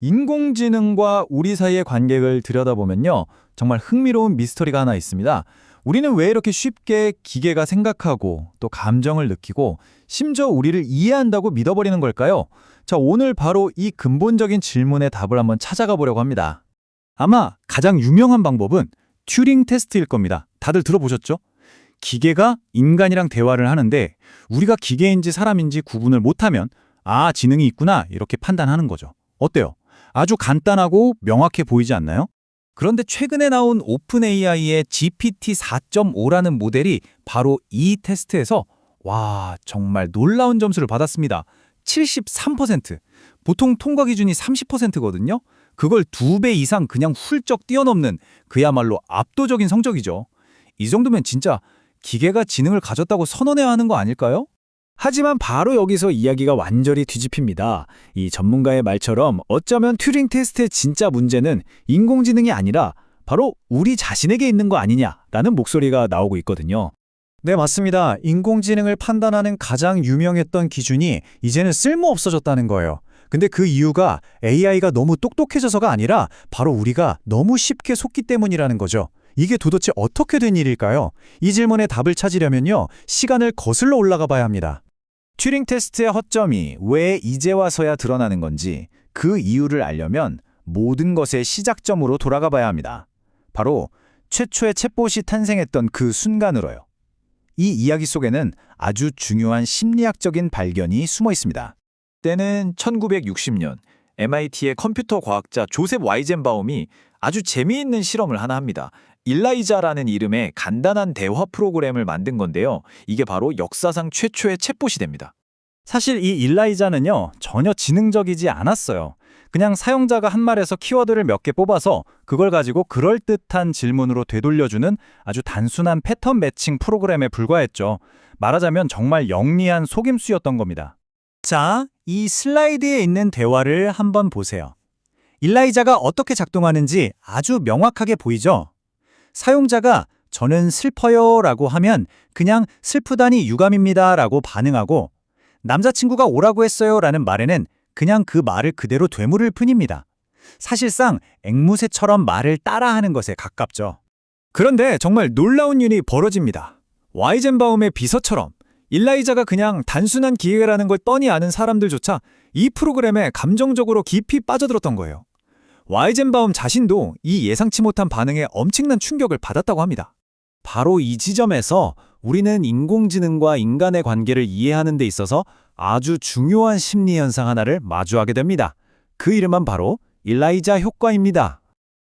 인공지능과 우리 사이의 관계를 들여다보면요. 정말 흥미로운 미스터리가 하나 있습니다. 우리는 왜 이렇게 쉽게 기계가 생각하고 또 감정을 느끼고 심지어 우리를 이해한다고 믿어버리는 걸까요? 자, 오늘 바로 이 근본적인 질문의 답을 한번 찾아가 보려고 합니다. 아마 가장 유명한 방법은 튜링 테스트일 겁니다. 다들 들어보셨죠? 기계가 인간이랑 대화를 하는데 우리가 기계인지 사람인지 구분을 못하면 아, 지능이 있구나 이렇게 판단하는 거죠. 어때요? 아주 간단하고 명확해 보이지 않나요? 그런데 최근에 나온 오픈 AI의 GPT 4.5라는 모델이 바로 이 테스트에서 와, 정말 놀라운 점수를 받았습니다. 73%. 보통 통과 기준이 30%거든요. 그걸 2배 이상 그냥 훌쩍 뛰어넘는 그야말로 압도적인 성적이죠. 이 정도면 진짜 기계가 지능을 가졌다고 선언해야 하는 거 아닐까요? 하지만 바로 여기서 이야기가 완전히 뒤집힙니다. 이 전문가의 말처럼 어쩌면 튜링 테스트의 진짜 문제는 인공지능이 아니라 바로 우리 자신에게 있는 거 아니냐라는 목소리가 나오고 있거든요. 네, 맞습니다. 인공지능을 판단하는 가장 유명했던 기준이 이제는 쓸모 없어졌다는 거예요. 근데 그 이유가 AI가 너무 똑똑해져서가 아니라 바로 우리가 너무 쉽게 속기 때문이라는 거죠. 이게 도대체 어떻게 된 일일까요? 이 질문의 답을 찾으려면요, 시간을 거슬러 올라가 봐야 합니다. 튜링 테스트의 허점이 왜 이제 와서야 드러나는 건지 그 이유를 알려면 모든 것의 시작점으로 돌아가 봐야 합니다. 바로 최초의 챗봇이 탄생했던 그 순간으로요. 이 이야기 속에는 아주 중요한 심리학적인 발견이 숨어 있습니다. 때는 1960년 MIT의 컴퓨터 과학자 조셉 와이젠바움이 아주 재미있는 실험을 하나 합니다. 일라이자라는 이름의 간단한 대화 프로그램을 만든 건데요. 이게 바로 역사상 최초의 챗봇이 됩니다. 사실 이 일라이자는요, 전혀 지능적이지 않았어요. 그냥 사용자가 한 말에서 키워드를 몇 개 뽑아서 그걸 가지고 그럴듯한 질문으로 되돌려주는 아주 단순한 패턴 매칭 프로그램에 불과했죠. 말하자면 정말 영리한 속임수였던 겁니다. 자, 이 슬라이드에 있는 대화를 한번 보세요. 일라이자가 어떻게 작동하는지 아주 명확하게 보이죠? 사용자가 저는 슬퍼요 라고 하면 그냥 슬프다니 유감입니다 라고 반응하고 남자친구가 오라고 했어요 라는 말에는 그냥 그 말을 그대로 되물을 뿐입니다. 사실상 앵무새처럼 말을 따라하는 것에 가깝죠. 그런데 정말 놀라운 일이 벌어집니다. 와이젠바움의 비서처럼 일라이자가 그냥 단순한 기계라는 걸 뻔히 아는 사람들조차 이 프로그램에 감정적으로 깊이 빠져들었던 거예요. 와이젠바움 자신도 이 예상치 못한 반응에 엄청난 충격을 받았다고 합니다. 바로 이 지점에서 우리는 인공지능과 인간의 관계를 이해하는 데 있어서 아주 중요한 심리 현상 하나를 마주하게 됩니다. 그 이름은 바로 일라이자 효과입니다.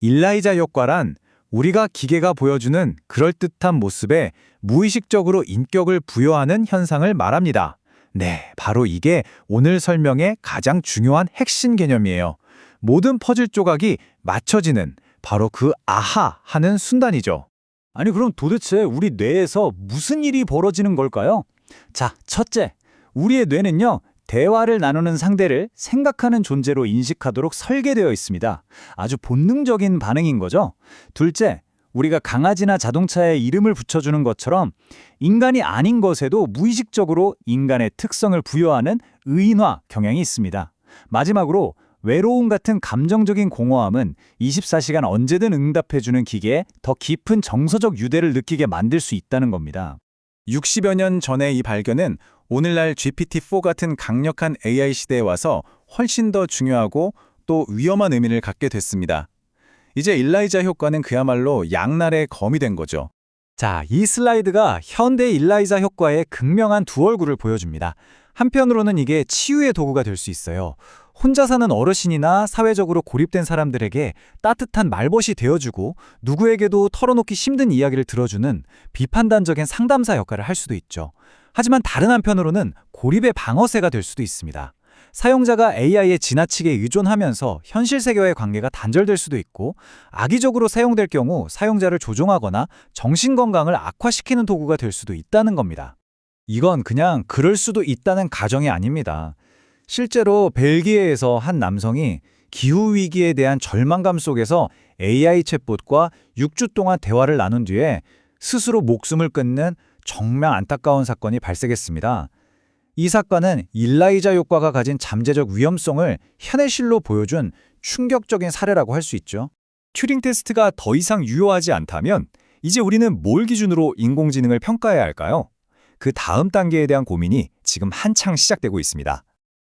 일라이자 효과란 우리가 기계가 보여주는 그럴듯한 모습에 무의식적으로 인격을 부여하는 현상을 말합니다. 네, 바로 이게 오늘 설명의 가장 중요한 핵심 개념이에요. 모든 퍼즐 조각이 맞춰지는 바로 그 아하 하는 순간이죠. 아니 그럼 도대체 우리 뇌에서 무슨 일이 벌어지는 걸까요? 자, 첫째, 우리의 뇌는요, 대화를 나누는 상대를 생각하는 존재로 인식하도록 설계되어 있습니다. 아주 본능적인 반응인 거죠. 둘째, 우리가 강아지나 자동차에 이름을 붙여주는 것처럼 인간이 아닌 것에도 무의식적으로 인간의 특성을 부여하는 의인화 경향이 있습니다. 마지막으로 외로움 같은 감정적인 공허함은 24시간 언제든 응답해주는 기계에 더 깊은 정서적 유대를 느끼게 만들 수 있다는 겁니다. 60여 년 전의 이 발견은 오늘날 GPT-4 같은 강력한 AI 시대에 와서 훨씬 더 중요하고 또 위험한 의미를 갖게 됐습니다. 이제 일라이자 효과는 그야말로 양날의 검이 된 거죠. 자, 이 슬라이드가 현대 일라이자 효과의 극명한 두 얼굴을 보여줍니다. 한편으로는 이게 치유의 도구가 될 수 있어요. 혼자 사는 어르신이나 사회적으로 고립된 사람들에게 따뜻한 말벗이 되어주고 누구에게도 털어놓기 힘든 이야기를 들어주는 비판단적인 상담사 역할을 할 수도 있죠. 하지만 다른 한편으로는 고립의 방어쇠가 될 수도 있습니다. 사용자가 AI에 지나치게 의존하면서 현실 세계와의 관계가 단절될 수도 있고 악의적으로 사용될 경우 사용자를 조종하거나 정신건강을 악화시키는 도구가 될 수도 있다는 겁니다. 이건 그냥 그럴 수도 있다는 가정이 아닙니다. 실제로 벨기에에서 한 남성이 기후위기에 대한 절망감 속에서 AI 챗봇과 6주 동안 대화를 나눈 뒤에 스스로 목숨을 끊는 정말 안타까운 사건이 발생했습니다. 이 사건은 일라이자 효과가 가진 잠재적 위험성을 현실로 보여준 충격적인 사례라고 할 수 있죠. 튜링 테스트가 더 이상 유효하지 않다면 이제 우리는 뭘 기준으로 인공지능을 평가해야 할까요? 그 다음 단계에 대한 고민이 지금 한창 시작되고 있습니다.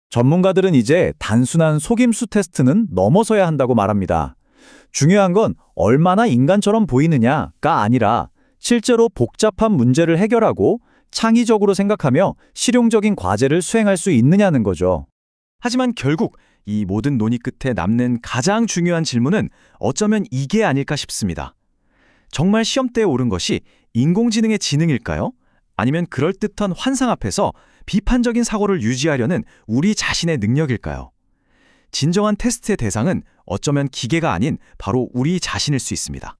전문가들은 이제 단순한 속임수 테스트는 넘어서야 한다고 말합니다. 중요한 건 얼마나 인간처럼 보이느냐가 아니라 실제로 복잡한 문제를 해결하고 창의적으로 생각하며 실용적인 과제를 수행할 수 있느냐는 거죠. 하지만 결국 이 모든 논의 끝에 남는 가장 중요한 질문은 어쩌면 이게 아닐까 싶습니다. 정말 시험대에 오른 것이 인공지능의 지능일까요? 아니면 그럴듯한 환상 앞에서 비판적인 사고를 유지하려는 우리 자신의 능력일까요? 진정한 테스트의 대상은 어쩌면 기계가 아닌 바로 우리 자신일 수 있습니다.